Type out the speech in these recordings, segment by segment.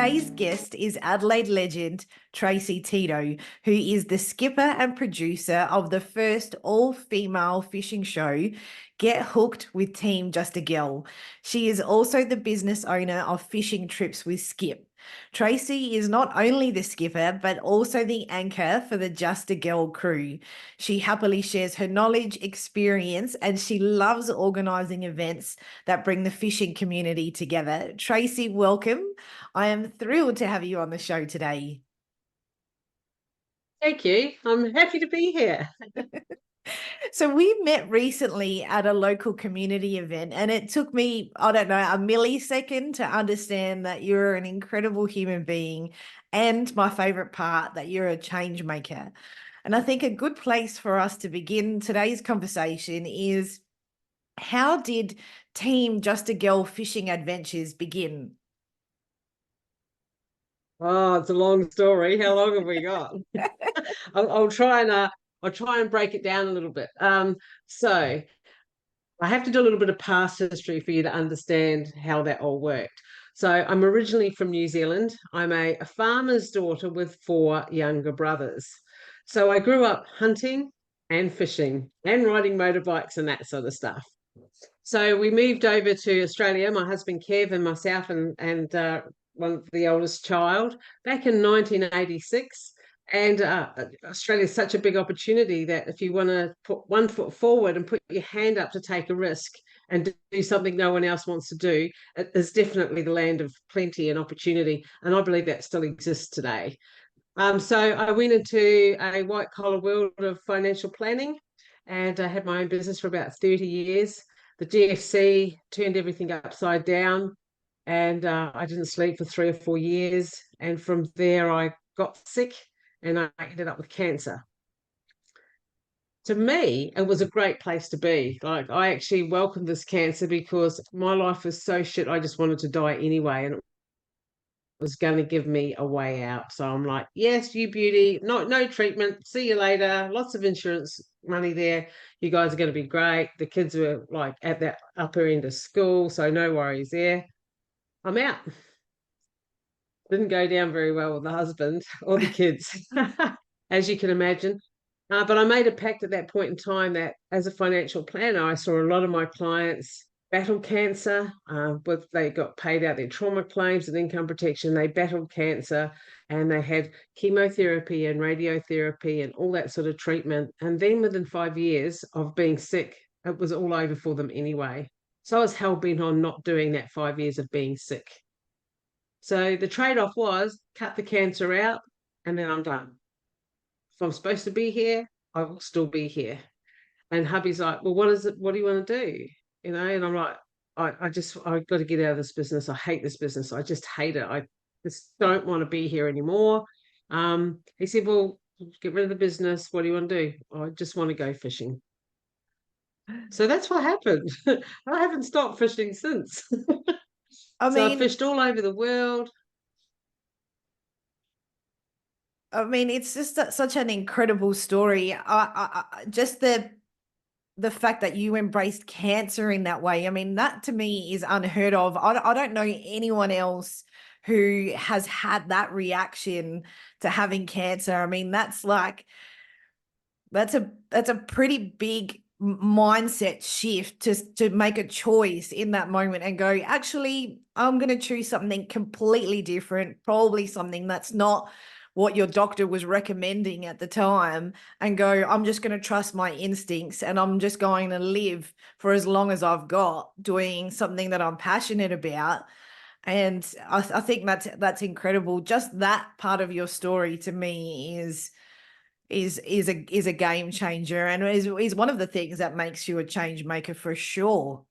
Today's guest is Adelaide legend Tracey Tito, who is the skipper and producer of the first all-female fishing show, Get Hooked with Team Just a Girl. She is also the business owner of Fishing Trips with Skip. Tracey is not only the skipper, but also the anchor for the Just a Girl crew. She happily shares her knowledge, experience, and she loves organising events that bring the fishing community together. Tracey, welcome. I am thrilled to have you on the show today. Thank you. I'm happy to be here. So we met recently at a local community event, and it took me, I don't know, a millisecond to understand that you're an incredible human being, and my favorite part, that you're a change maker. And I think a good place for us to begin today's conversation is, how did Team Just a Girl Fishing Adventures begin? Oh, it's a long story. How long have we got? I'll try and break it down a little bit. So I have to do a little bit of past history for you to understand how that all worked. So I'm originally from New Zealand. I'm a farmer's daughter with 4 younger brothers. So I grew up hunting and fishing and riding motorbikes and that sort of stuff. So we moved over to Australia, my husband Kev and myself and one the oldest child, back in 1986. And Australia is such a big opportunity that if you want to put one foot forward and put your hand up to take a risk and do something no one else wants to do, it is definitely the land of plenty and opportunity. And I believe that still exists today. So I went into a white collar world of financial planning, and I had my own business for about 30 years. The GFC turned everything upside down, and I didn't sleep for 3 or 4 years. And from there, I got sick and I ended up with cancer. To me, it was a great place to be. Like, I actually welcomed this cancer because my life was so shit, I just wanted to die anyway. And it was going to give me a way out. So I'm like, yes, you beauty, no treatment. See you later. Lots of insurance money there. You guys are going to be great. The kids were like at that upper end of school, so no worries there. I'm out. Didn't go down very well with the husband or the kids, as you can imagine. But I made a pact at that point in time that as a financial planner, I saw a lot of my clients battle cancer, but they got paid out their trauma claims and income protection. They battled cancer and they had chemotherapy and radiotherapy and all that sort of treatment. And then within 5 years of being sick, it was all over for them anyway. So I was hell bent on not doing that 5 years of being sick. So the trade-off was cut the cancer out and then I'm done. If I'm supposed to be here, I will still be here. And hubby's like, well, what is it? What do you want to do? You know, and I'm like, I've got to get out of this business. I hate this business. I just hate it. I just don't want to be here anymore. He said, well, get rid of the business. What do you want to do? I just want to go fishing. So that's what happened. I haven't stopped fishing since. So I've fished all over the world. It's just such an incredible story. Just the fact that you embraced cancer in that way. I mean, that to me is unheard of. I don't know anyone else who has had that reaction to having cancer. I mean, that's a pretty big mindset shift to make a choice in that moment and go, actually, I'm going to choose something completely different, probably something that's not what your doctor was recommending at the time, and go, I'm just going to trust my instincts and I'm just going to live for as long as I've got doing something that I'm passionate about. And I think that's incredible. Just that part of your story to me is a game changer, and is one of the things that makes you a change maker for sure.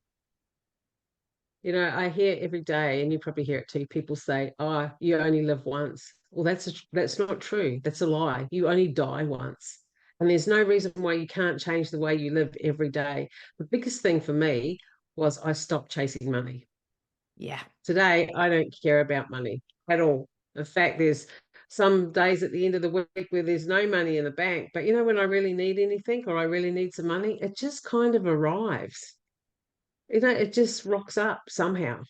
You know, I hear every day, and you probably hear it too, people say, oh, you only live once. Well, that's not true. That's a lie. You only die once. And there's no reason why you can't change the way you live every day. The biggest thing for me was I stopped chasing money. Yeah. Today, I don't care about money at all. In fact, there's some days at the end of the week where there's no money in the bank. But you know, when I really need anything or I really need some money, it just kind of arrives. You know, it just rocks up somehow.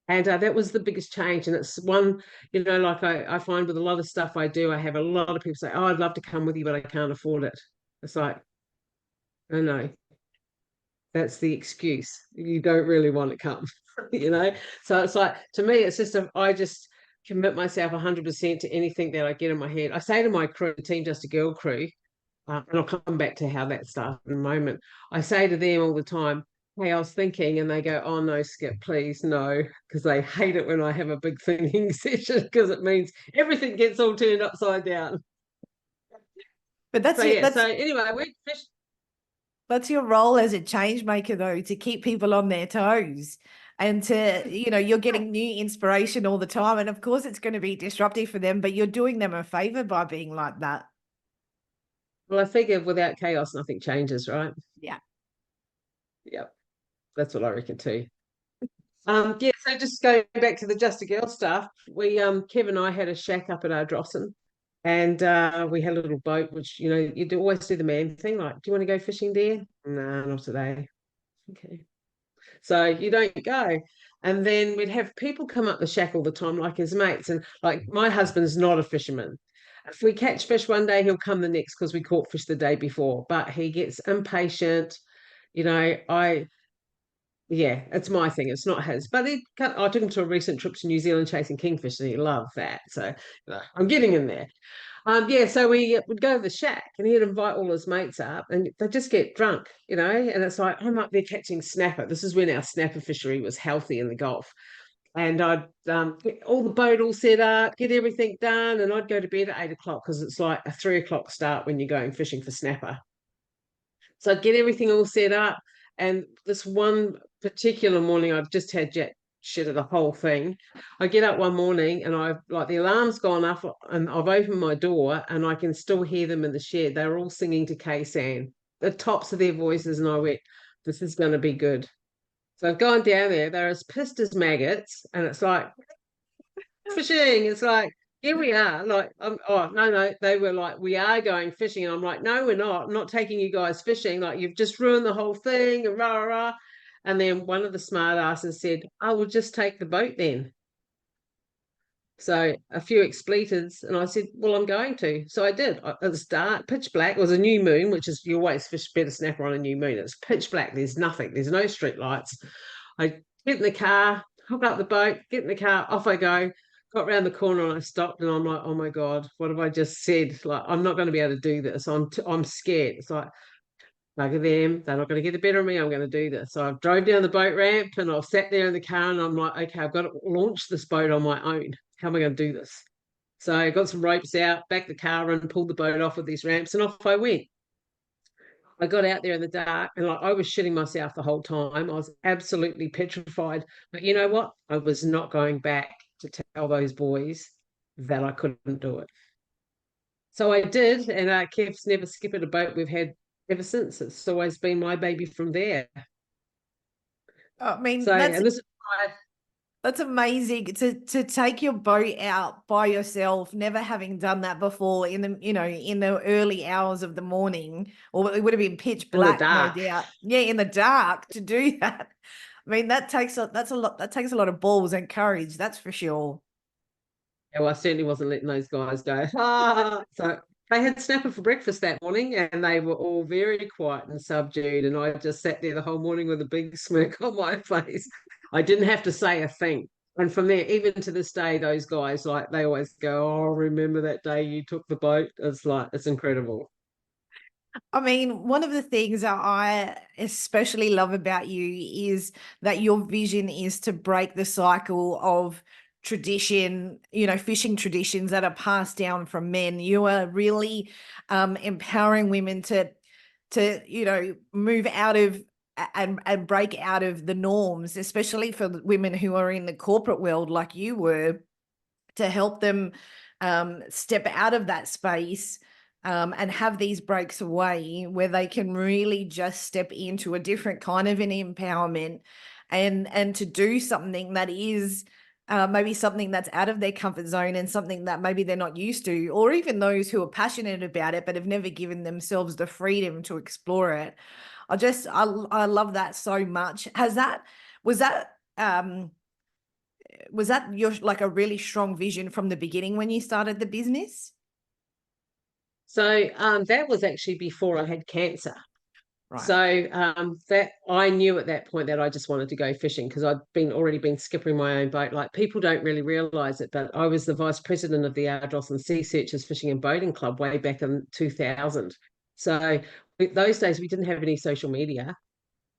And that was the biggest change. And it's one, like I find with a lot of stuff I do, I have a lot of people say, oh, I'd love to come with you, but I can't afford it. It's like, oh no, that's the excuse. You don't really want to come, So it's like, to me, it's just, I just commit myself 100% to anything that I get in my head. I say to my crew, Team Just a Girl crew, and I'll come back to how that started in a moment. I say to them all the time, hey, I was thinking, and they go, oh no, Skip, please, no, because they hate it when I have a big thinking session, because it means everything gets all turned upside down. But that's So it. yeah, so anyway, That's your role as a change maker, though, to keep people on their toes and to, you're getting new inspiration all the time. And of course, it's going to be disruptive for them, but you're doing them a favor by being like that. well, I figure without chaos, nothing changes, right? Yeah. Yep. That's what I reckon too. Yeah, so just going back to the Just a Girl stuff, we Kev and I had a shack up at Ardrossan, and we had a little boat, which you always do the man thing, like, do you want to go fishing there? No, not today. Okay. So you don't go. And then we'd have people come up the shack all the time, like his mates. And like, my husband's not a fisherman. If we catch fish one day, he'll come the next because we caught fish the day before. But he gets impatient. Yeah, it's my thing. It's not his. But I took him to a recent trip to New Zealand chasing kingfish, and he loved that. So I'm getting in there. Yeah, so we would go to the shack, and he'd invite all his mates up, and they just get drunk, and it's like, I'm up there catching snapper. This is when our snapper fishery was healthy in the Gulf. And I'd get all the boat all set up, get everything done, and I'd go to bed at 8 o'clock because it's like a 3 o'clock start when you're going fishing for snapper. So I'd get everything all set up. And this one particular morning, I've just had jack shit of the whole thing. I get up one morning and I've like the alarm's gone off and I've opened my door and I can still hear them in the shed. They're all singing to K-San, the tops of their voices. And I went, this is going to be good. So I've gone down there. They're as pissed as maggots. And it's like, fishing. It's like, here we are. Like, oh, no. They were like, we are going fishing. And I'm like, no, we're not. I'm not taking you guys fishing. Like, you've just ruined the whole thing. And rah, rah, rah. And then one of the smart asses said, I will just take the boat then. So a few expletives. And I said, well, I'm going to. So I did. At the start, pitch black. It was a new moon, which is, you always fish better snapper on a new moon. It's pitch black. There's nothing. There's no street lights. I get in the car, hook up the boat, get in the car, off I go. Got round the corner and I stopped and I'm like, oh my God, what have I just said? Like, I'm not going to be able to do this. I'm scared. It's like, bugger them. They're not going to get the better of me. I'm going to do this. So I drove down the boat ramp and I've sat there in the car and I'm like, okay, I've got to launch this boat on my own. How am I going to do this? So I got some ropes out, backed the car and pulled the boat off of these ramps and off I went. I got out there in the dark and like I was shitting myself the whole time. I was absolutely petrified. But you know what? I was not going back to tell those boys that I couldn't do it. So I did, and Kev's never skipped a boat we've had ever since. It's always been my baby from there. I mean, So, and this is that's amazing to take your boat out by yourself, never having done that before in the early hours of the morning, or it would have been pitch black, no doubt. Yeah, in the dark to do that. I mean, that takes a lot of balls and courage, that's for sure. Yeah, well, I certainly wasn't letting those guys go. So they had snapper for breakfast that morning and they were all very quiet and subdued. And I just sat there the whole morning with a big smirk on my face. I didn't have to say a thing. And from there, even to this day, those guys, like, they always go, oh, remember that day you took the boat? It's like, it's incredible. I mean, one of the things that I especially love about you is that your vision is to break the cycle of tradition, fishing traditions that are passed down from men. You are really empowering women to move out of and break out of the norms, especially for women who are in the corporate world like you were, to help them step out of that space and have these breaks away where they can really just step into a different kind of an empowerment and to do something that is maybe something that's out of their comfort zone and something that maybe they're not used to, or even those who are passionate about it but have never given themselves the freedom to explore it. I love that so much. Was that was that your like a really strong vision from the beginning when you started the business? So that was actually before I had cancer. Right. So that I knew at that point that I just wanted to go fishing because I'd already been skipping my own boat. Like people don't really realize it, but I was the vice president of the Ardrossan Sea Searchers Fishing and Boating Club way back in 2000. So those days we didn't have any social media.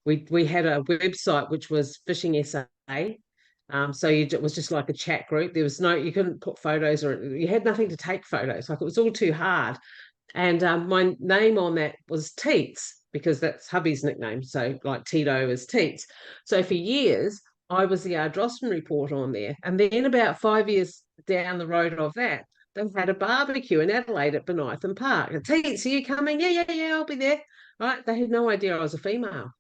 We had a website which was Fishing SA. So it was just like a chat group. There was no, you couldn't put photos, or you had nothing to take photos. Like it was all too hard. And my name on that was Teets because that's hubby's nickname. So like Tito is Teets. So for years, I was the Ardrossan reporter on there. And then about 5 years down the road of that, they had a barbecue in Adelaide at Benithan Park. And Teets, are you coming? Yeah, I'll be there. Right? They had no idea I was a female.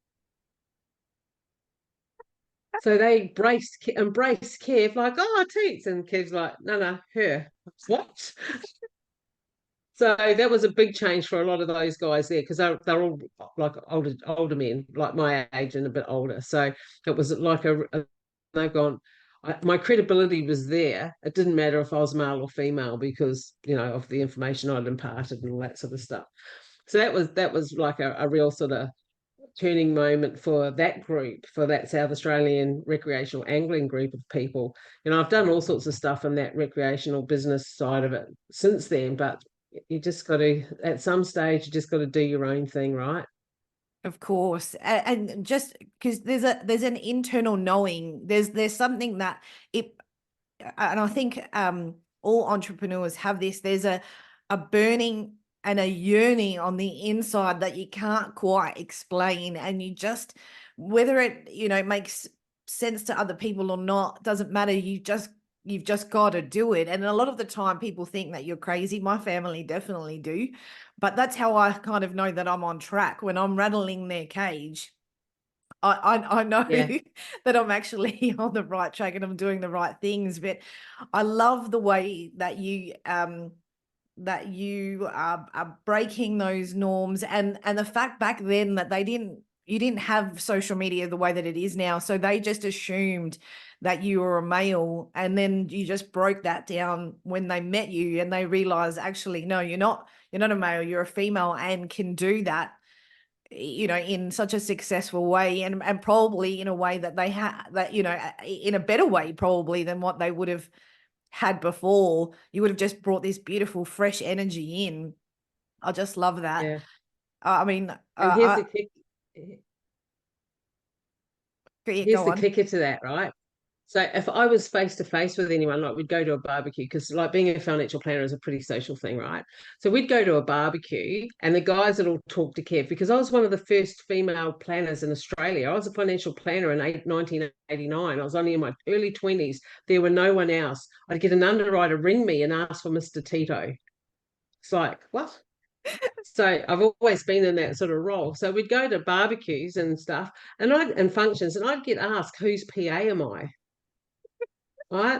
So they embraced Kev like, oh, Teets. And Kev's like, no, her. What? So that was a big change for a lot of those guys there because they're all like older men, like my age and a bit older. So it was like they've gone. My credibility was there. It didn't matter if I was male or female because of the information I'd imparted and all that sort of stuff. So that was like a real sort of turning moment for that group, for that South Australian recreational angling group of people. I've done all sorts of stuff in that recreational business side of it since then, but you just got to, at some stage, you just got to do your own thing, right? Of course. And just because there's an internal knowing, there's something that it, and I think all entrepreneurs have this, there's a burning and a yearning on the inside that you can't quite explain. And you just, whether it, makes sense to other people or not, doesn't matter. You've just got to do it. And a lot of the time people think that you're crazy. My family definitely do. But that's how I kind of know that I'm on track. When I'm rattling their cage, I know Yeah. that I'm actually on the right track and I'm doing the right things. But I love the way that you are breaking those norms, and the fact back then that you didn't have social media the way that it is now. So they just assumed that you were a male, and then you just broke that down when they met you and they realized, actually, no, you're not a male, you're a female and can do that, in such a successful way, and probably in a way that they had that, in a better way probably than what they would have had before. You would have just brought this beautiful fresh energy in. I just love that. Yeah. I mean, And here's go the on. kicker to that, right? So if I was face to face with anyone, like we'd go to a barbecue, because like being a financial planner is a pretty social thing, right? So we'd go to a barbecue and the guys that all talk to Kev, because I was one of the first female planners in Australia. I was a financial planner in 1989. I was only in my early 20s. There were no one else. I'd get an underwriter ring me and ask for Mr. Tito. It's like, what? So I've always been in that sort of role. So we'd go to barbecues and stuff and functions, and I'd get asked, whose PA am I? Right?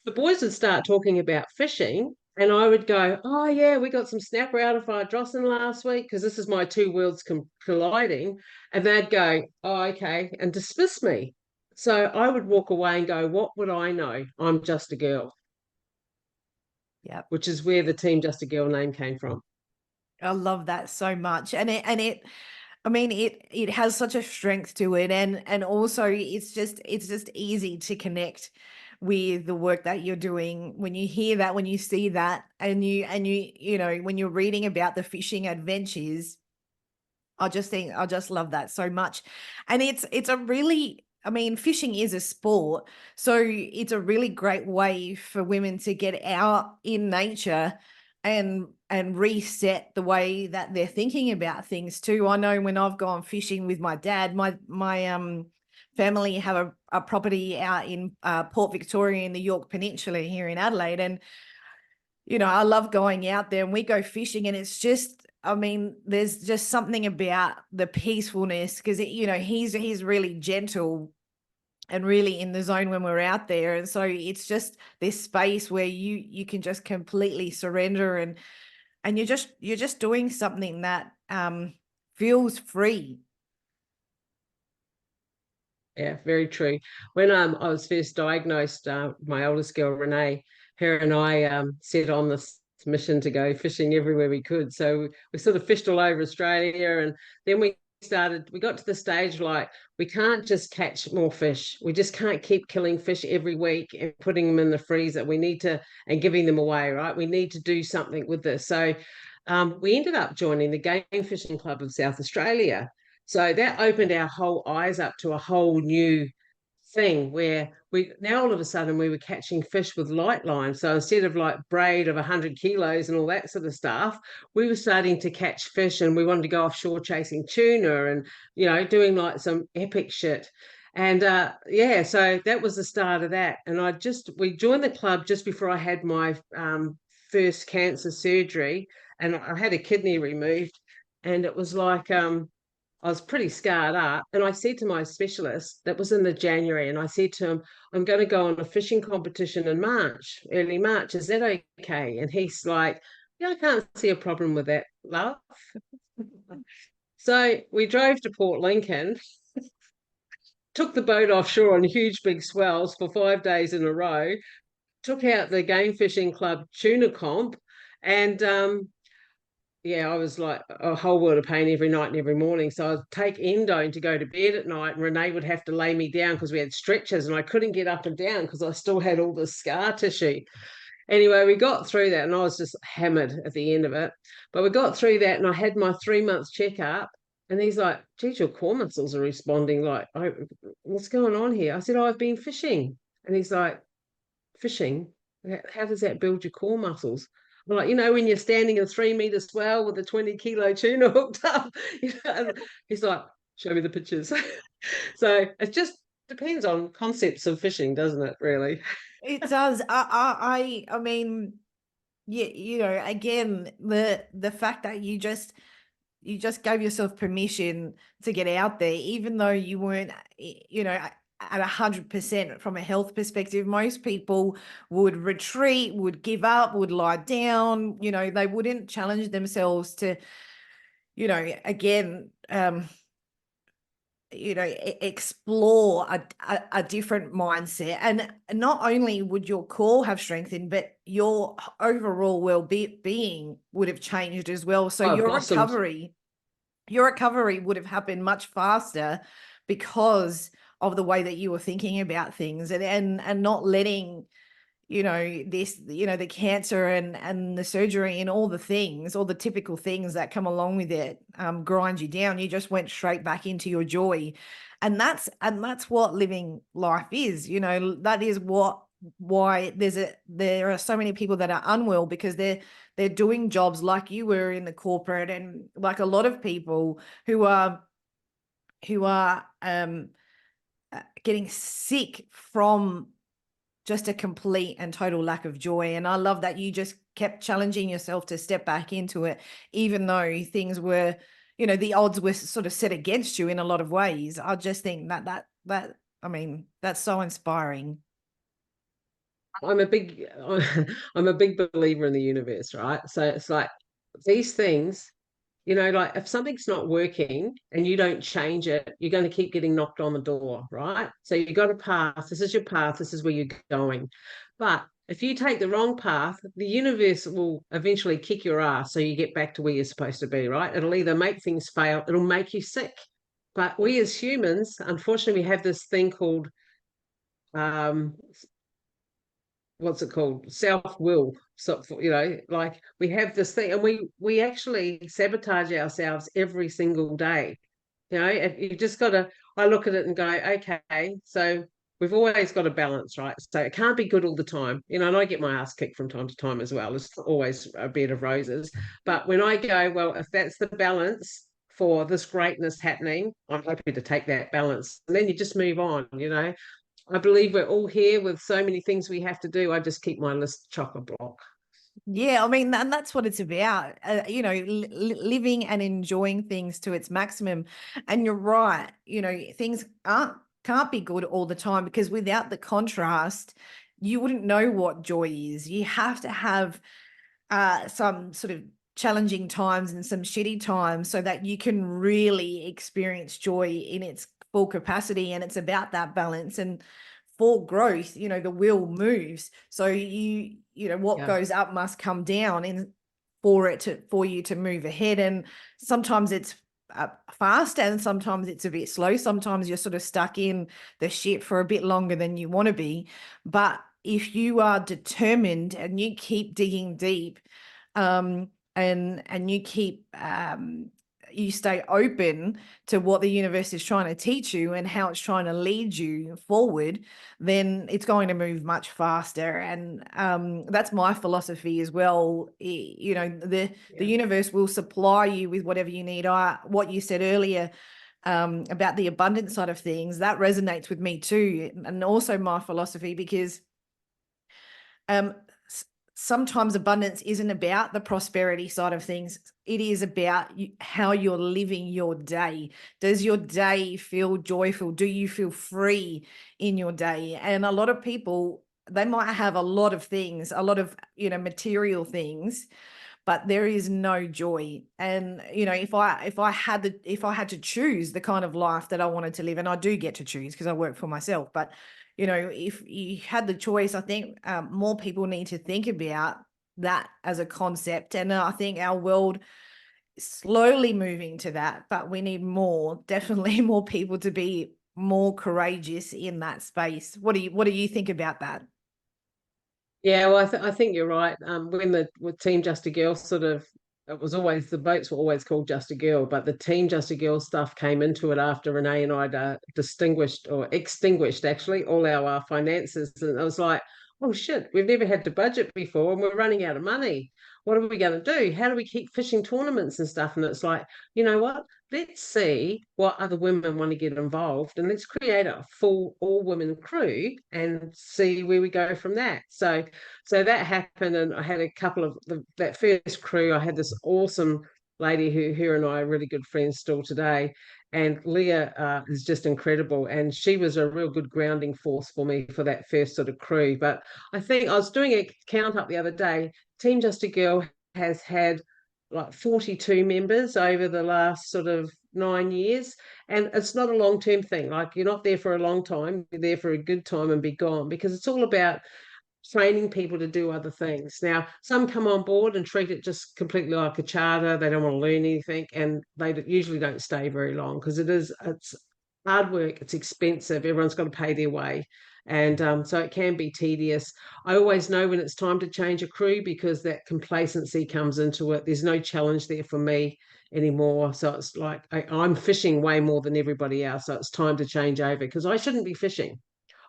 The boys would start talking about fishing, and I would go, oh, yeah, we got some snapper out of Ardrossan last week because this is my two worlds colliding. And they'd go, oh, okay, and dismiss me. So I would walk away and go, what would I know? I'm just a girl. Yep. Which is where the Team Just a Girl name came from. I love that so much. And I mean, it has such a strength to it, and also it's just easy to connect with the work that you're doing when you hear that, when you see that, and when you're reading about the fishing adventures. I just love that so much. And it's a really, I mean, fishing is a sport, so it's a really great way for women to get out in nature and reset the way that they're thinking about things too. I know when I've gone fishing with my dad, my family have a property out in Port Victoria in the York Peninsula here in Adelaide, and I love going out there and we go fishing, and it's just, I mean, there's just something about the peacefulness because he's really gentle and really in the zone when we're out there. And so it's just this space where you can just completely surrender, and you're just doing something that feels free. Yeah, very true. When I was first diagnosed, my oldest girl, Renee, her and I set on this mission to go fishing everywhere we could. So we sort of fished all over Australia, and then we got to the stage like we can't just catch more fish. We just can't keep killing fish every week and putting them in the freezer. We need to, and giving them away, right? We need to do something with this. So we ended up joining the Game Fishing Club of South Australia. So that opened our whole eyes up to a whole new thing where we now all of a sudden we were catching fish with light line. So instead of like braid of 100 kilos and all that sort of stuff, we were starting to catch fish, and we wanted to go offshore chasing tuna and, doing like some epic shit. And yeah, so that was the start of that. And we joined the club just before I had my first cancer surgery, and I had a kidney removed, and it was like I was pretty scarred up. And I said to my specialist, that was in the January, and I said to him, I'm going to go on a fishing competition in March, early March. Is that okay? And he's like, yeah, I can't see a problem with that, love. So we drove to Port Lincoln, took the boat offshore on huge big swells for 5 days in a row, took out the Game Fishing Club tuna comp, and yeah, I was like a whole world of pain every night and every morning. So I'd take endone to go to bed at night, and Renee would have to lay me down because we had stretchers, and I couldn't get up and down because I still had all this scar tissue. Anyway, we got through that, and I was just hammered at the end of it. But we got through that, and I had my 3 months checkup, and he's like, geez, your core muscles are responding. Like, what's going on here? I said, oh, I've been fishing. And he's like, fishing? How does that build your core muscles? Like, when you're standing in a 3 meter swell with a 20-kilo tuna hooked up, he's like, show me the pictures. So it just depends on concepts of fishing, doesn't it, really? It does. I mean, yeah, again, the fact that you just gave yourself permission to get out there, even though you weren't, at 100% from a health perspective. Most people would retreat, would give up, would lie down. They wouldn't challenge themselves to, again, explore a different mindset. And not only would your core have strengthened, but your overall well-being would have changed as well. So your recovery would have happened much faster because of the way that you were thinking about things, and not letting the cancer and the surgery and all the typical things that come along with it grind you down. You just went straight back into your joy. And that's what living life is. That is why there are so many people that are unwell, because they're doing jobs like you were in the corporate, and like a lot of people who are getting sick from just a complete and total lack of joy. And I love that you just kept challenging yourself to step back into it, even though things were, the odds were sort of set against you in a lot of ways. I just think that I mean, that's so inspiring. I'm a big I'm a big believer in the universe, right? So it's like these things, like if something's not working and you don't change it, you're going to keep getting knocked on the door, right? So you got a path. This is your path. This is where you're going. But if you take the wrong path, the universe will eventually kick your ass so you get back to where you're supposed to be, right? It'll either make things fail, it'll make you sick. But we as humans, unfortunately, we have this thing called um what's it called, self-will. So like we have this thing, and we actually sabotage ourselves every single day. You just got to, I look at it and go, okay, so we've always got a balance, right? So it can't be good all the time, and I get my ass kicked from time to time as well. It's always a bed of roses. But when I go, well, if that's the balance for this greatness happening, I'm happy to take that balance, and then you just move on. I believe we're all here with so many things we have to do. I just keep my list chock-a-block. Yeah, I mean, and that's what it's about, living and enjoying things to its maximum. And you're right, things can't be good all the time, because without the contrast, you wouldn't know what joy is. You have to have some sort of challenging times and some shitty times so that you can really experience joy in its full capacity, and it's about that balance. And for growth, you know, the wheel moves. So you know, what goes up must come down in for you to move ahead. And sometimes it's fast and sometimes it's a bit slow. Sometimes you're sort of stuck in the shit for a bit longer than you want to be. But if you are determined and you keep digging deep, and you keep you stay open to what the universe is trying to teach you and how it's trying to lead you forward, then it's going to move much faster. And that's my philosophy as well. You know, the universe will supply you with whatever you need. What you said earlier about the abundance side of things, that resonates with me too, and also my philosophy, because sometimes abundance isn't about the prosperity side of things. It is about how you're living your day. Does your day feel joyful? Do you feel free in your day? And a lot of people, they might have a lot of things, a lot of, you know, material things, but there is no joy. And, you know, if I had to choose the kind of life that I wanted to live, and I do get to choose because I work for myself, but you know, if you had the choice, I think more people need to think about that as a concept. And I think our world is slowly moving to that, but we need definitely more people to be more courageous in that space. What do you think about that? Yeah, well, I think you're right. With Team Just a Girl, sort of, it was always, the boats were always called Just a Girl, but the Team Just a Girl stuff came into it after Renee and I distinguished or extinguished actually all our finances, and I was like, oh shit, we've never had to budget before, and we're running out of money. What are we going to do? How do we keep fishing tournaments and stuff? And it's like, you know what? Let's see what other women want to get involved, and let's create a full all-women crew and see where we go from that. So that happened, and I had a couple of that first crew. I had this awesome lady who her and I are really good friends still today, and Leah is just incredible, and she was a real good grounding force for me for that first sort of crew. But I think I was doing a count up the other day. Team Just a Girl has had like 42 members over the last sort of 9 years, and it's not a long-term thing. Like, you're not there for a long time, you're there for a good time and be gone, because it's all about training people to do other things. Now, some come on board and treat it just completely like a charter. They don't want to learn anything, and they usually don't stay very long, because it's hard work, it's expensive, everyone's got to pay their way, and so it can be tedious. I always know when it's time to change a crew, because that complacency comes into it. There's no challenge there for me anymore, so it's like I'm fishing way more than everybody else, so it's time to change over, because I shouldn't be fishing.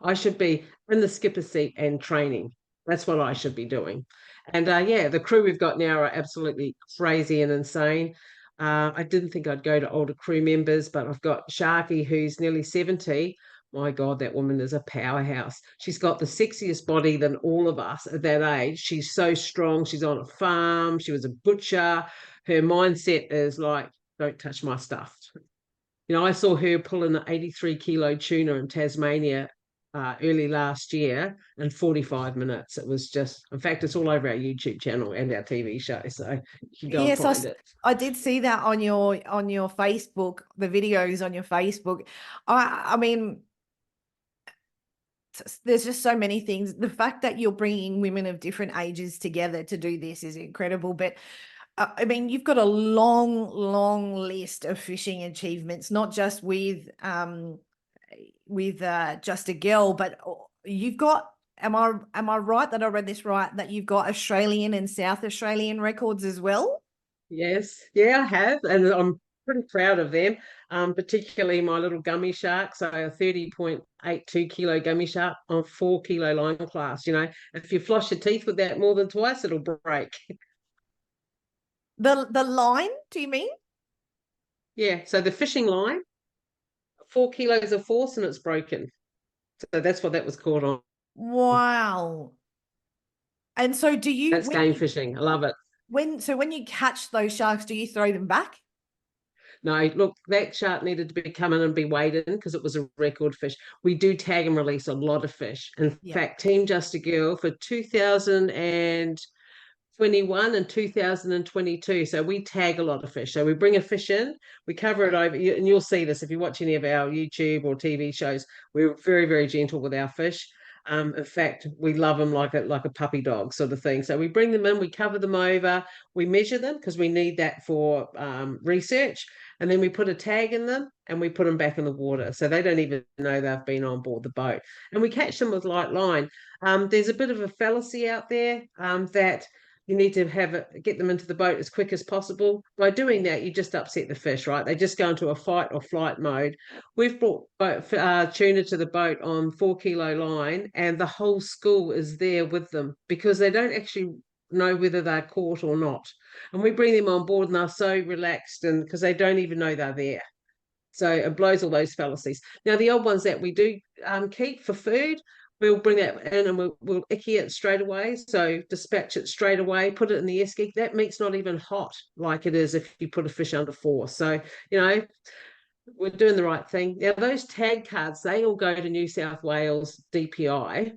I should be in the skipper seat and training. That's what I should be doing. And yeah, the crew we've got now are absolutely crazy and insane. I didn't think I'd go to older crew members, but I've got Sharky, who's nearly 70. My God, that woman is a powerhouse. She's got the sexiest body than all of us at that age. She's so strong. She's on a farm. She was a butcher. Her mindset is like, don't touch my stuff. You know, I saw her pull an 83-kilo tuna in Tasmania early last year in 45 minutes. It was just, in fact, it's all over our YouTube channel and our TV show, so you can go and Yes, find it. I did see that on your Facebook, the videos on your Facebook. I mean, there's just so many things. The fact that you're bringing women of different ages together to do this is incredible. But I mean, you've got a long list of fishing achievements, not just with Just a Girl, but you've got, am I right that I read this right, that you've got Australian and South Australian records as well? Yes, yeah, I have, and I'm pretty proud of them. Particularly my little gummy shark, so a 30.82-kilo gummy shark on 4-kilo line class. You know, if you floss your teeth with that more than twice, it'll break. The line, do you mean? Yeah, so the fishing line, 4 kilos of force, and it's broken. So that's what that was caught on. Wow. And so do you, That's game fishing. I love it. when you catch those sharks, do you throw them back? No, look, that shark needed to be come in and be weighed in, because it was a record fish. We do tag and release a lot of fish. In fact, Team Just a Girl for 2024 21 and 2022. So we tag a lot of fish. So we bring a fish in, we cover it over, and you'll see this if you watch any of our YouTube or TV shows. We're very, very gentle with our fish. In fact, we love them like a puppy dog sort of thing. So we bring them in, we cover them over, we measure them because we need that for research, and then we put a tag in them and we put them back in the water. So they don't even know they've been on board the boat. And we catch them with light line. There's a bit of a fallacy out there that you need to get them into the boat as quick as possible. By doing that, you just upset the fish, right? They just go into a fight or flight mode. We've brought tuna to the boat on 4 kilo line, and the whole school is there with them because they don't actually know whether they're caught or not. And we bring them on board and they're so relaxed, and because they don't even know they're there. So it blows all those fallacies. Now, the old ones that we do keep for food, we'll bring that in and we'll icky it straight away. So dispatch it straight away, put it in the esky. That meat's not even hot like it is if you put a fish under force. So, we're doing the right thing. Now, those tag cards, they all go to New South Wales DPI,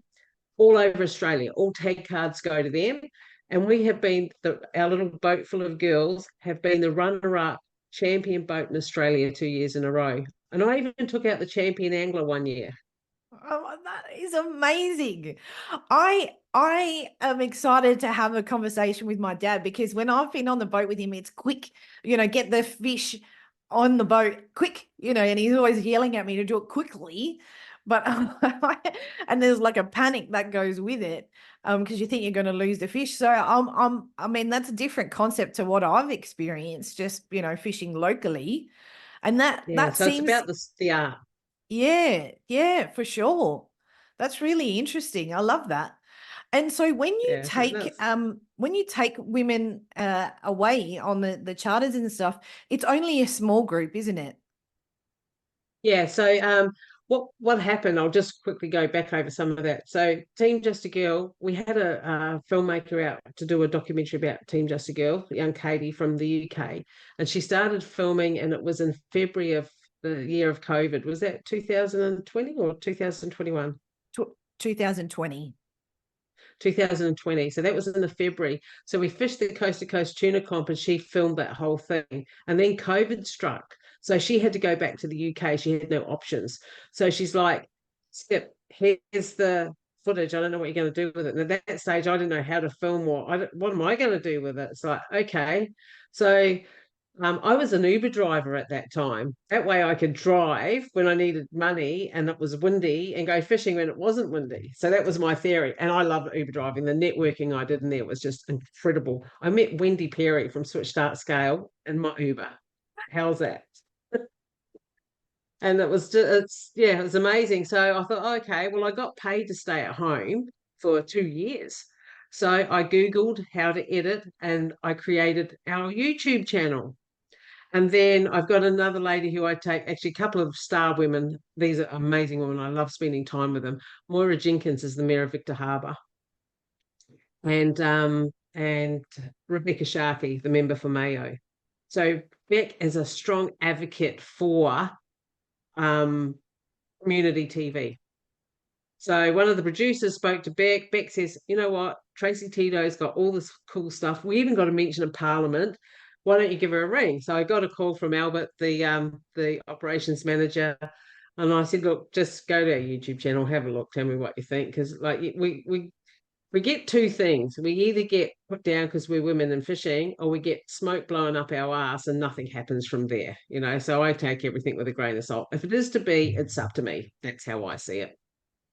all over Australia. All tag cards go to them. And we have been, our little boat full of girls have been the runner-up champion boat in Australia 2 years in a row. And I even took out the champion angler one year. Oh, that is amazing. I am excited to have a conversation with my dad because when I've been on the boat with him, it's quick, get the fish on the boat quick, and he's always yelling at me to do it quickly. But and there's like a panic that goes with it, because you think you're going to lose the fish. So I mean, that's a different concept to what I've experienced, just fishing locally, and that So seems, it's about the art. Yeah, for sure. That's really interesting. I love that. And so when you take women away on the charters and stuff, it's only a small group, isn't it? Yeah. So what happened? I'll just quickly go back over some of that. So Team Just a Girl, we had a filmmaker out to do a documentary about Team Just a Girl, young Katie from the UK, and she started filming, and it was in February of the year of COVID. Was that 2020 or 2021? 2020. 2020. So that was in the February. So we fished the coast to coast tuna comp and she filmed that whole thing. And then COVID struck. So she had to go back to the UK. She had no options. So she's like, Skip, here's the footage. I don't know what you're going to do with it. And at that stage, I didn't know how to film or what am I going to do with it? It's like, okay. So I was an Uber driver at that time. That way I could drive when I needed money and it was windy and go fishing when it wasn't windy. So that was my theory. And I loved Uber driving. The networking I did in there was just incredible. I met Wendy Perry from Switch Start Scale in my Uber. How's that? And it was it was amazing. So I thought, okay, well, I got paid to stay at home for 2 years. So I Googled how to edit and I created our YouTube channel. And then I've got another lady who I take, actually a couple of star women. These are amazing women. I love spending time with them. Moira Jenkins is the Mayor of Victor Harbor. And Rebecca Sharkey, the member for Mayo. So Beck is a strong advocate for community TV. So one of the producers spoke to Beck. Beck says, you know what? Tracey Tito's got all this cool stuff. We even got a mention of Parliament. Why don't you give her a ring? So I got a call from Albert, the operations manager, and I said, look, just go to our YouTube channel, have a look, tell me what you think, because like we get two things. We either get put down because we're women and fishing, or we get smoke blowing up our ass and nothing happens from there. So I take everything with a grain of salt. If it is to be, it's up to me. That's how I see it.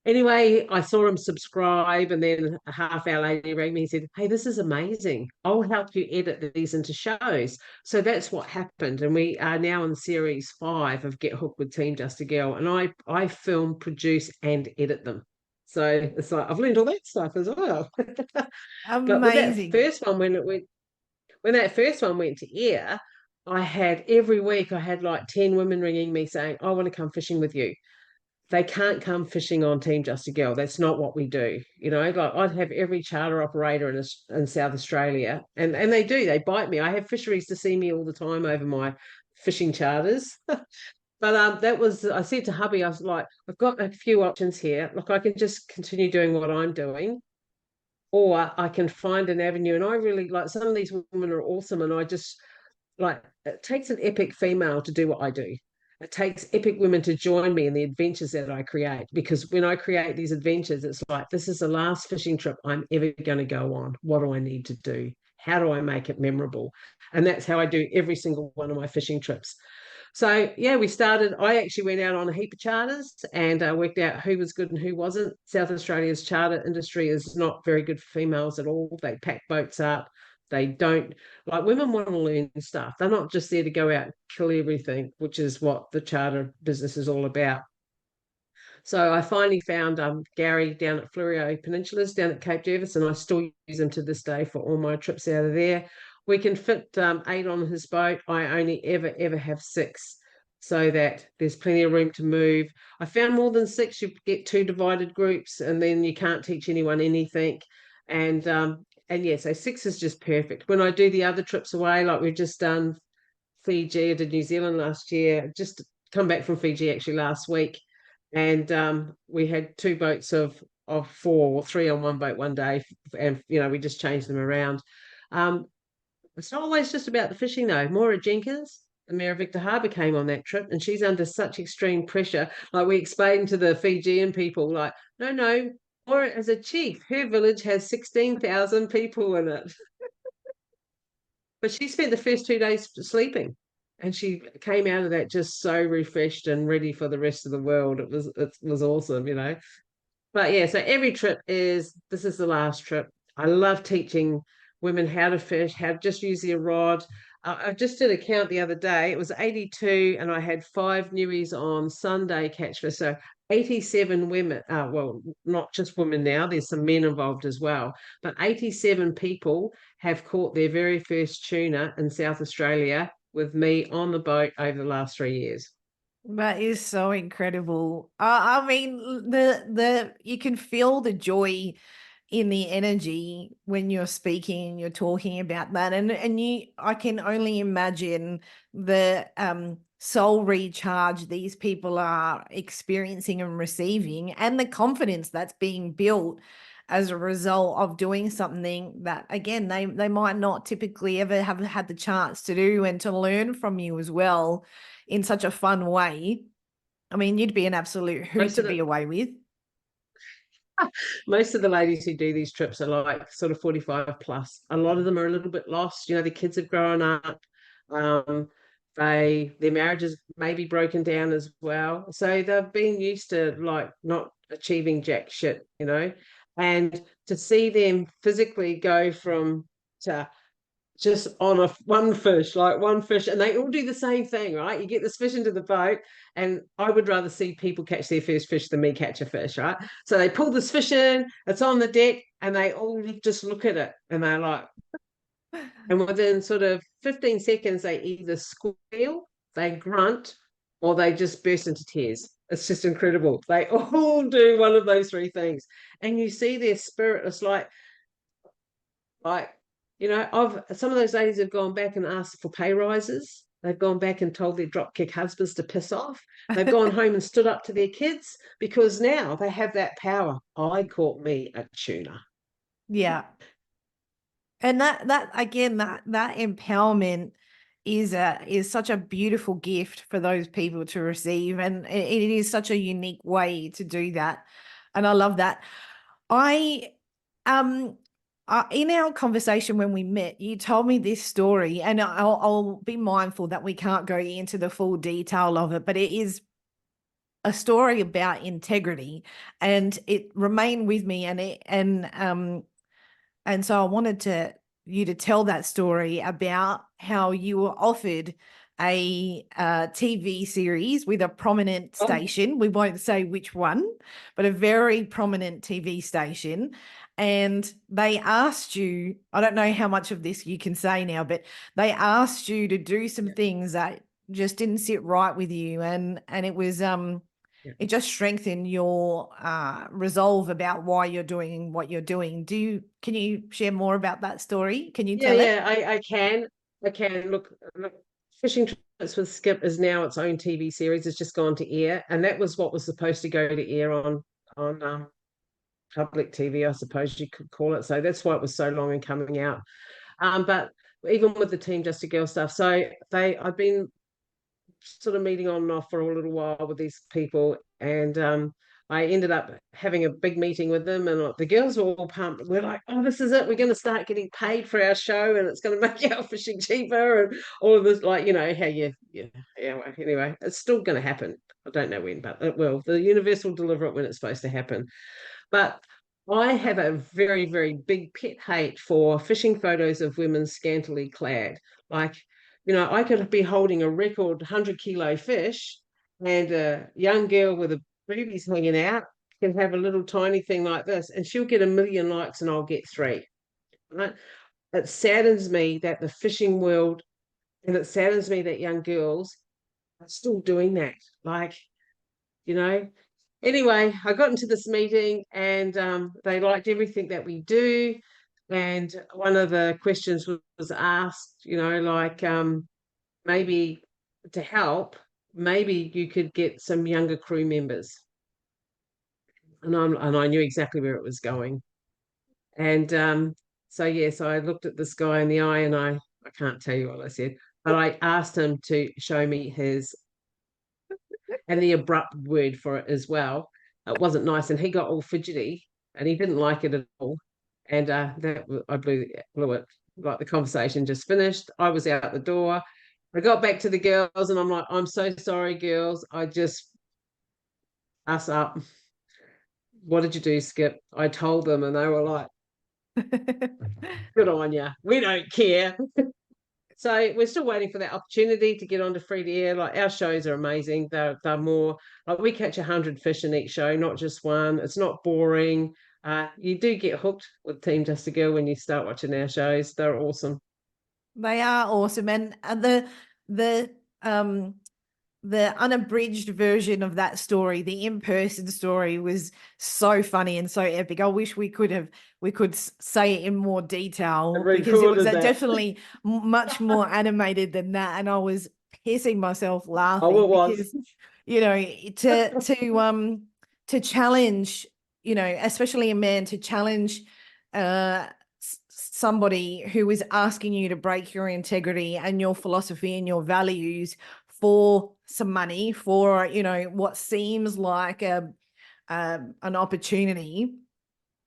Anyway, I saw him subscribe, and then a half hour later he rang me and said, hey, this is amazing. I'll help you edit these into shows. So that's what happened. And we are now in series 5 of Get Hooked with Team Just a Girl. And I film, produce, and edit them. So it's like I've learned all that stuff as well. But with that first one, when that first one went to air, every week I had like 10 women ringing me saying, I want to come fishing with you. They can't come fishing on Team Just a Girl. That's not what we do. Like I'd have every charter operator in South Australia, and they do. They bite me. I have fisheries to see me all the time over my fishing charters. But I said to hubby, I was like, I've got a few options here. Look, I can just continue doing what I'm doing, or I can find an avenue. And I really like, some of these women are awesome, and I just like, it takes an epic female to do what I do. It takes epic women to join me in the adventures that I create, because when I create these adventures, it's like, this is the last fishing trip I'm ever going to go on. What do I need to do? How do I make it memorable? And that's how I do every single one of my fishing trips. So yeah, we started. I actually went out on a heap of charters and worked out who was good and who wasn't. South Australia's charter industry is not very good for females at all. They pack boats up. They don't, like, women want to learn stuff. They're not just there to go out and kill everything, which is what the charter business is all about. So I finally found Gary down at Fleurieu Peninsulas down at Cape Jervis, and I still use him to this day for all my trips out of there. We can fit 8 on his boat. I only ever have 6, so that there's plenty of room to move. I found more than 6, you get 2 divided groups, and then you can't teach anyone anything. And yeah, so 6 is just perfect. When I do the other trips away, like we've just done Fiji, I did New Zealand last year, just come back from Fiji actually last week, and we had 2 boats of 4 or 3 on one boat one day, and we just changed them around. It's not always just about the fishing though. Maura Jenkins, the mayor of Victor Harbour, came on that trip, and she's under such extreme pressure. Like, we explained to the Fijian people, like, no, Maura, as a chief, her village has 16,000 people in it. But she spent the first 2 days sleeping, and she came out of that just so refreshed and ready for the rest of the world. It was awesome. But yeah, so every trip this is the last trip. I love teaching women how to fish, how to just use their rod. I just did a count the other day. It was 82, and I had 5 newies on Sunday catch fish. So 87 women, well, not just women now, there's some men involved as well, but 87 people have caught their very first tuna in South Australia with me on the boat over the last 3 years. That is so incredible. I mean, the you can feel the joy in the energy when you're speaking, you're talking about that, and I can only imagine the soul recharge these people are experiencing and receiving, and the confidence that's being built as a result of doing something that, again, they might not typically ever have had the chance to do, and to learn from you as well in such a fun way. I mean, you'd be an absolute hoot to be away with. Most of the ladies who do these trips are like sort of 45 plus. A lot of them are a little bit lost. Their kids have grown up. Their marriages may be broken down as well. So they've been used to like not achieving jack shit. And to see them physically go from to just on one fish, and they all do the same thing, right? You get this fish into the boat, and I would rather see people catch their first fish than me catch a fish, right? So they pull this fish in, it's on the deck, and they all just look at it, and they're like, and within sort of 15 seconds, they either squeal, they grunt, or they just burst into tears. It's just incredible. They all do one of those 3 things, and you see their spirit. It's like some of those ladies have gone back and asked for pay rises. They've gone back and told their dropkick husbands to piss off. They've gone home and stood up to their kids, because now they have that power. I caught me a tuna. Yeah. And that again, that empowerment is such a beautiful gift for those people to receive, and it is such a unique way to do that. And I love that. I in our conversation when we met, you told me this story, and I'll be mindful that we can't go into the full detail of it, but it is a story about integrity, and it remained with me, and so I wanted you to tell that story about how you were offered a TV series with a prominent station. We won't say which one, but a very prominent TV station. And they asked you, I don't know how much of this you can say now, but they asked you to do some things that just didn't sit right with you. And it was it just strengthened your resolve about why you're doing what you're doing. Can you share more about that story? Can you tell it? Yeah, I can. Look, Fishing Trips with Skip is now its own TV series. It's just gone to air, and that was what was supposed to go to air on public TV, I suppose you could call it. So that's why it was so long in coming out. But even with the Team Just a Girl stuff, so I've been sort of meeting on and off for a little while with these people, and I ended up having a big meeting with them, and the girls were all pumped. We're like, oh, this is it. We're going to start getting paid for our show, and it's going to make our fishing cheaper, and all of this, like, how yeah. Anyway, it's still going to happen. I don't know when, but it will. The universe will deliver it when it's supposed to happen. But I have a very, very big pet hate for fishing photos of women scantily clad. Like, I could be holding a record 100-kilo fish, and a young girl with a boobies hanging out can have a little tiny thing like this, and she'll get 1 million likes and I'll get 3. Right? It saddens me that the fishing world, and it saddens me that young girls are still doing that. Like, anyway, I got into this meeting, and they liked everything that we do. And one of the questions was asked, like, maybe to help, maybe you could get some younger crew members. And I knew exactly where it was going. And so I looked at this guy in the eye, and I can't tell you what I said, but I asked him to show me his, and the abrupt word for it as well. It wasn't nice, and he got all fidgety, and he didn't like it at all. And that I blew it. Like, the conversation just finished. I was out the door. I got back to the girls, and I'm like, I'm so sorry, girls. I just us up. What did you do, Skip? I told them, and they were like, good on you. We don't care. So we're still waiting for that opportunity to get onto free to air. Like, our shows are amazing. They're more like, we catch 100 fish in each show, not just one. It's not boring. You do get hooked with Team Just a Girl when you start watching our shows. They're awesome. They are awesome, and the unabridged version of that story, the in-person story, was so funny and so epic. I wish we could say it in more detail, because it was definitely much more animated than that, and I was pissing myself laughing. Oh, it was. Because, to challenge, especially a man, to challenge somebody who is asking you to break your integrity and your philosophy and your values for some money, for what seems like an opportunity.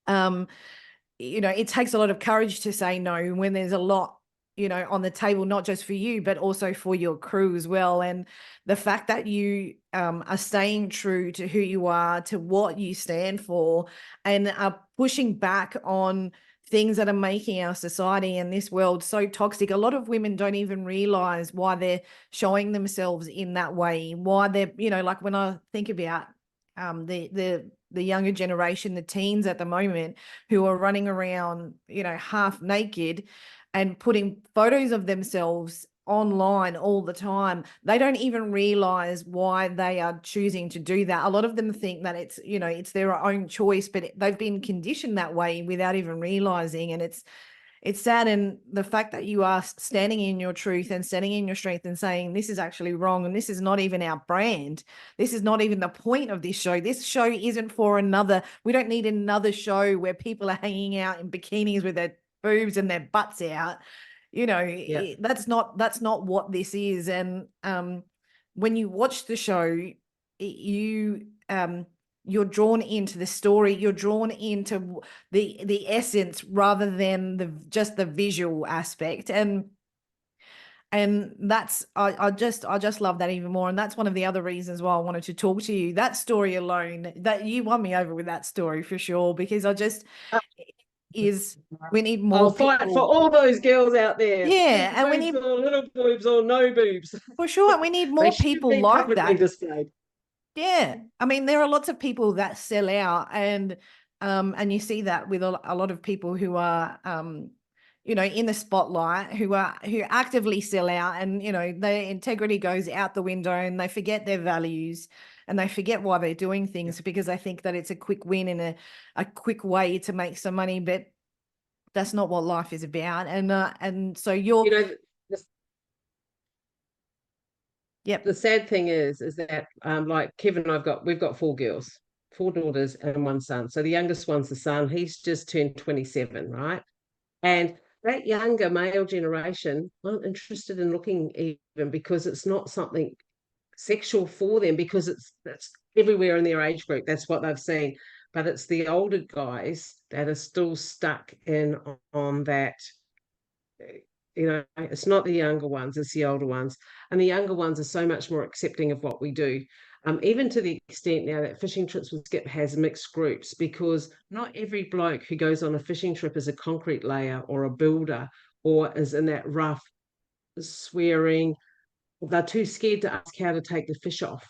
It takes a lot of courage to say no when there's a lot on the table, not just for you but also for your crew as well. And the fact that you are staying true to who you are, to what you stand for, and are pushing back on things that are making our society and this world so toxic. A lot of women don't even realize why they're showing themselves in that way, why they're, like, when I think about the younger generation, the teens at the moment, who are running around, half naked and putting photos of themselves online all the time. They don't even realize why they are choosing to do that. A lot of them think that it's, it's their own choice, but they've been conditioned that way without even realizing. And it's sad. And the fact that you are standing in your truth and standing in your strength and saying, this is actually wrong, and this is not even our brand. This is not even the point of this show. This show isn't for we don't need another show where people are hanging out in bikinis with their boobs and their butts out. That's not what this is. And when you watch the show, you're drawn into the story, you're drawn into the essence rather than just the visual aspect. And that's I just love that even more. And that's one of the other reasons why I wanted to talk to you. That story alone, that you won me over with that story for sure, because we need more. I'll fight for all those girls out there. Yeah, and we boobs need or little boobs or no boobs. For sure, we need more people like that. Displayed. Yeah, I mean, there are lots of people that sell out, and you see that with a lot of people who are in the spotlight, who actively sell out, and their integrity goes out the window, and they forget their values, and they forget why they're doing things, because they think that it's a quick win and a quick way to make some money. But that's not what life is about. And so the sad thing is that like Kevin and we've got 4 girls, four daughters and one son. So the youngest one's the son. He's just turned 27, right? And that younger male generation aren't interested in looking even, because it's not something sexual for them, because it's everywhere in their age group. That's what they've seen. But it's the older guys that are still stuck in on that. It's not the younger ones, it's the older ones. And the younger ones are so much more accepting of what we do. Even to the extent now that fishing trips with Skip has mixed groups, because not every bloke who goes on a fishing trip is a concrete layer or a builder or is in that rough swearing. They're too scared to ask how to take the fish off,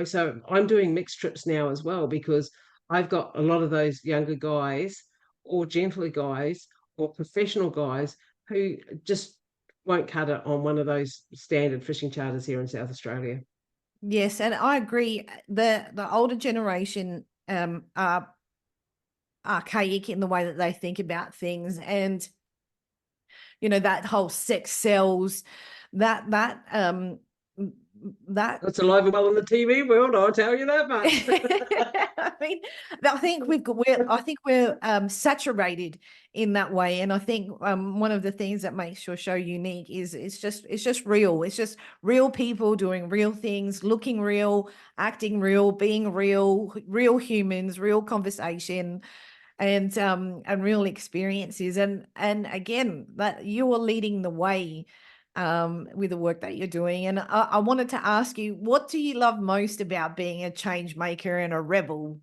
So I'm doing mixed trips now as well, because I've got a lot of those younger guys or gentler guys or professional guys who just won't cut it on one of those standard fishing charters here in South Australia. Yes, and I agree. The older generation are archaic in the way that they think about things, and that whole sex sells, that It's alive and well in the TV world, I'll tell you that much. I mean, I think we're saturated in that way, and I think one of the things that makes your show unique is it's just real. It's just real people doing real things, looking real, acting real, being real humans, real conversation, and real experiences, and again, that you are leading the way with the work that you're doing. And I wanted to ask you, what do you love most about being a change maker and a rebel?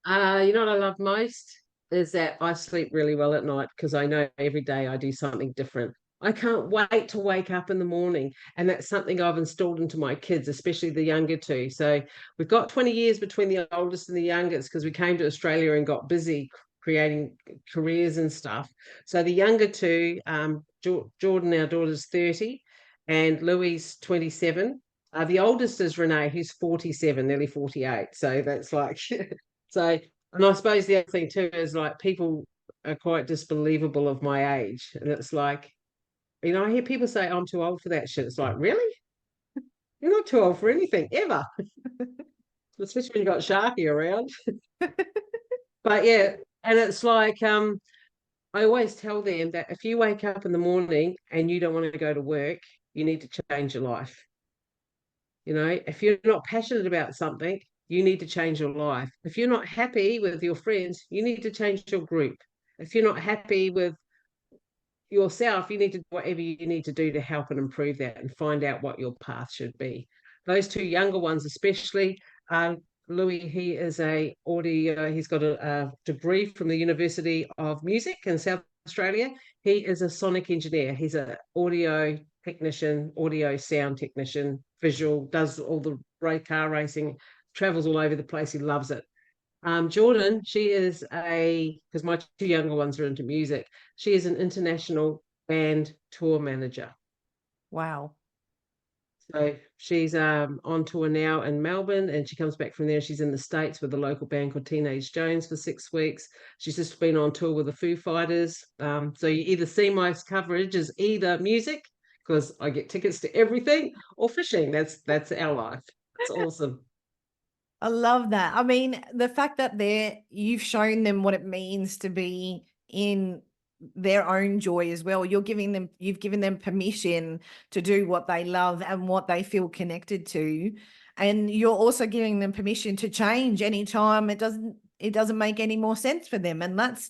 You know what I love most is that I sleep really well at night, because I know every day I do something different. I can't wait to wake up in the morning. And that's something I've installed into my kids, especially the younger two. So we've got 20 years between the oldest and the youngest, because we came to Australia and got busy creating careers and stuff. So the younger two, Jordan, our daughter's 30, and Louis 27. The oldest is Renee, who's 47, nearly 48. So that's like, so, and I suppose the other thing too is, like, people are quite disbelievable of my age. And it's like, I hear people say I'm too old for that shit. It's like, really? You're not too old for anything, ever. Especially when you've got Sharky around. But yeah, and it's like, I always tell them that if you wake up in the morning and you don't want to go to work, you need to change your life. If you're not passionate about something, you need to change your life. If you're not happy with your friends, you need to change your group. If you're not happy with yourself, you need to do whatever you need to do to help and improve that and find out what your path should be. Those two younger ones, especially, Louis, he is he's got a degree from the University of Music in South Australia. He is a sonic engineer. He's an audio technician, audio sound technician, visual, does all the car racing, travels all over the place. He loves it. Jordan, she is because my two younger ones are into music, she is an international band tour manager. Wow. So she's on tour now in Melbourne, and she comes back from there. She's in the States with a local band called Teenage Jones for 6 weeks. She's just been on tour with the Foo Fighters. So you either see my coverage as either music, because I get tickets to everything, or fishing. That's our life. It's awesome. I love that. I mean, the fact that you've shown them what it means to be in their own joy as well. You've given them permission to do what they love and what they feel connected to. And you're also giving them permission to change anytime it doesn't make any more sense for them. And that's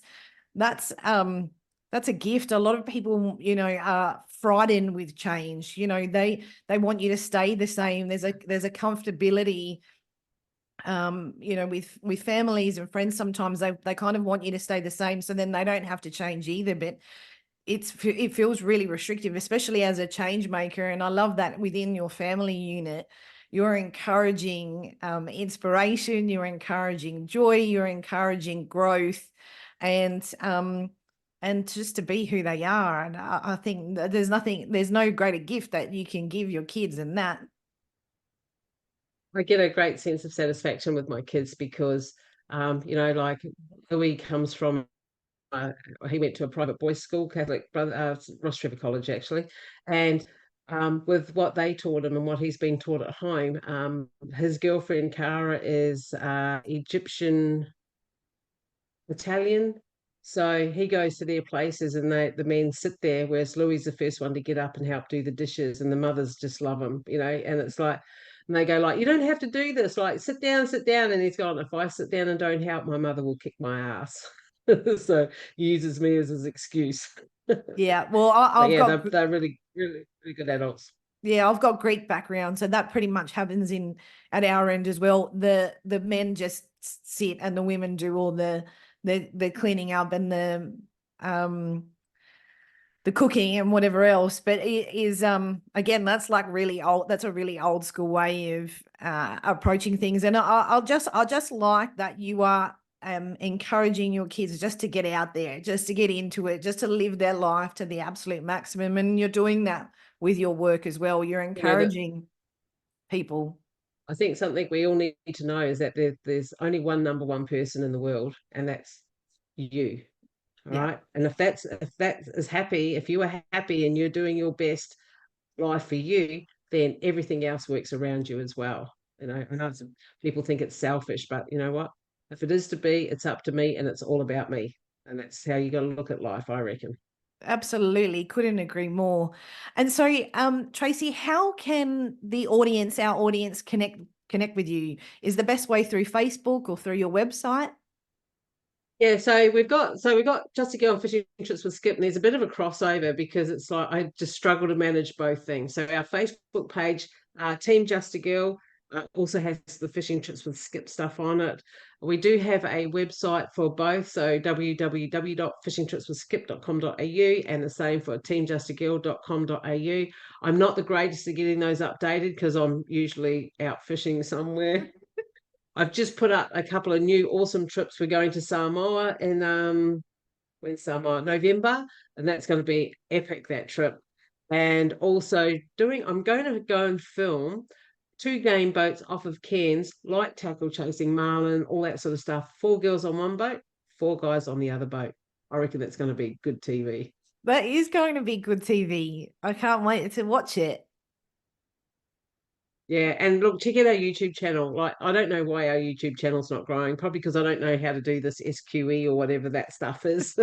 a gift. A lot of people, are frightened with change. They want you to stay the same. There's a comfortability, with families and friends. Sometimes they kind of want you to stay the same, so then they don't have to change either. But it feels really restrictive, especially as a change maker. And I love that within your family unit, you're encouraging inspiration, you're encouraging joy, you're encouraging growth, and just to be who they are. And I think there's no greater gift that you can give your kids than that. I get a great sense of satisfaction with my kids, because, like Louis comes from, he went to a private boys' school, Catholic, Ross Trevor College, actually. And with what they taught him and what he's been taught at home. His girlfriend Cara is Egyptian Italian. So he goes to their places and the men sit there, whereas Louis is the first one to get up and help do the dishes, and the mothers just love him, and it's like, and they go like, you don't have to do this, like sit down. And he's gone, if I sit down and don't help, my mother will kick my ass. So he uses me as his excuse. Yeah, well, But I've yeah, got they're really, really, really good adults. yeah, I've got Greek background, so that pretty much happens in at our end as well. The men just sit and the women do all the cleaning up and the cooking and whatever else. But it is again, that's like really old. That's a really old school way of approaching things. And I'll just like that you are encouraging your kids just to get out there, just to get into it, just to live their life to the absolute maximum. And you're doing that with your work as well. You're encouraging people. I think something we all need to know is that there's only one number one person in the world, and that's you. All Yeah, right. And if that is happy, if you are happy and you're doing your best life for you, then everything else works around you as well. I know people think it's selfish, but you know what? If it is to be, it's up to me and it's all about me. And that's how you got to look at life, I reckon. absolutely. Couldn't agree more. And so, Tracey, how can our audience connect with you? Is the best way through Facebook or through your website? Yeah, so we've got Just a Girl and Fishing Trips with Skip, and there's a bit of a crossover because it's like I just struggle to manage both things. So our Facebook page, Team Just a Girl, also has the Fishing Trips with Skip stuff on it. We do have a website for both, so www.fishingtripswithskip.com.au, and the same for teamjustagirl.com.au. I'm not the greatest at getting those updated because I'm usually out fishing somewhere. I've just put up a couple of new awesome trips. We're going to Samoa in when's Samoa? November, and that's going to be epic, that trip. And also I'm going to go and film 2 game boats off of Cairns, light tackle chasing marlin, all that sort of stuff. 4 girls on one boat, 4 guys on the other boat. I reckon that's going to be good TV. That is going to be good TV. I can't wait to watch it. Yeah, and look, check out our YouTube channel. Like, I don't know why our YouTube channel's not growing. Probably because I don't know how to do this SQE or whatever that stuff is.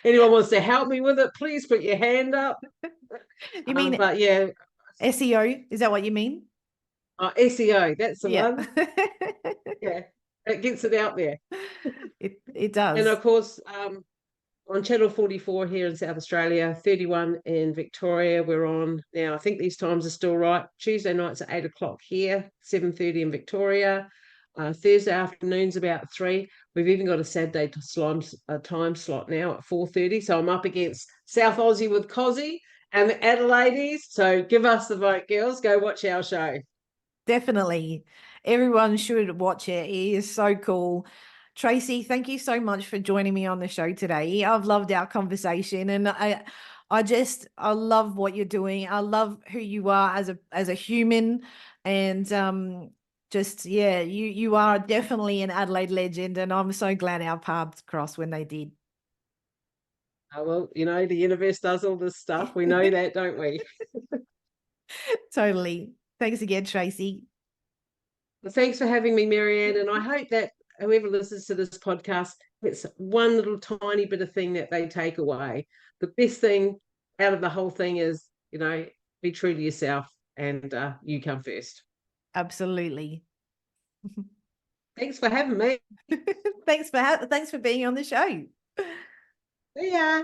Anyone wants to help me with it, please put your hand up. You mean But yeah, SEO? Is that what you mean? SEO, that's the Yeah. one. Yeah, it gets it out there. It And does. of course, on Channel 44 here in South Australia, 31 in Victoria. We're on now. I think these times are still right. Tuesday nights at 8 o'clock here, 7:30 in Victoria. Thursday afternoons about 3. We've even got a Saturday time slot now at 4:30. So I'm up against South Aussie with Cozzy and the Adelaides. So give us the vote, girls. Go watch our show. Definitely. Everyone should watch it. It is so cool. Tracey, thank you so much for joining me on the show today. I've loved our conversation, and I love what you're doing. I love who you are as a human, and just yeah, you are definitely an Adelaide legend, and I'm so glad our paths crossed when they did. Well, the universe does all this stuff. We know that, don't we? Totally. Thanks again, Tracey. Well, thanks for having me, Maryanne. And I hope that whoever listens to this podcast gets one little tiny bit of thing that they take away. The best thing out of the whole thing is, be true to yourself, and you come first. Absolutely. Thanks for having me. Thanks for being on the show. See ya.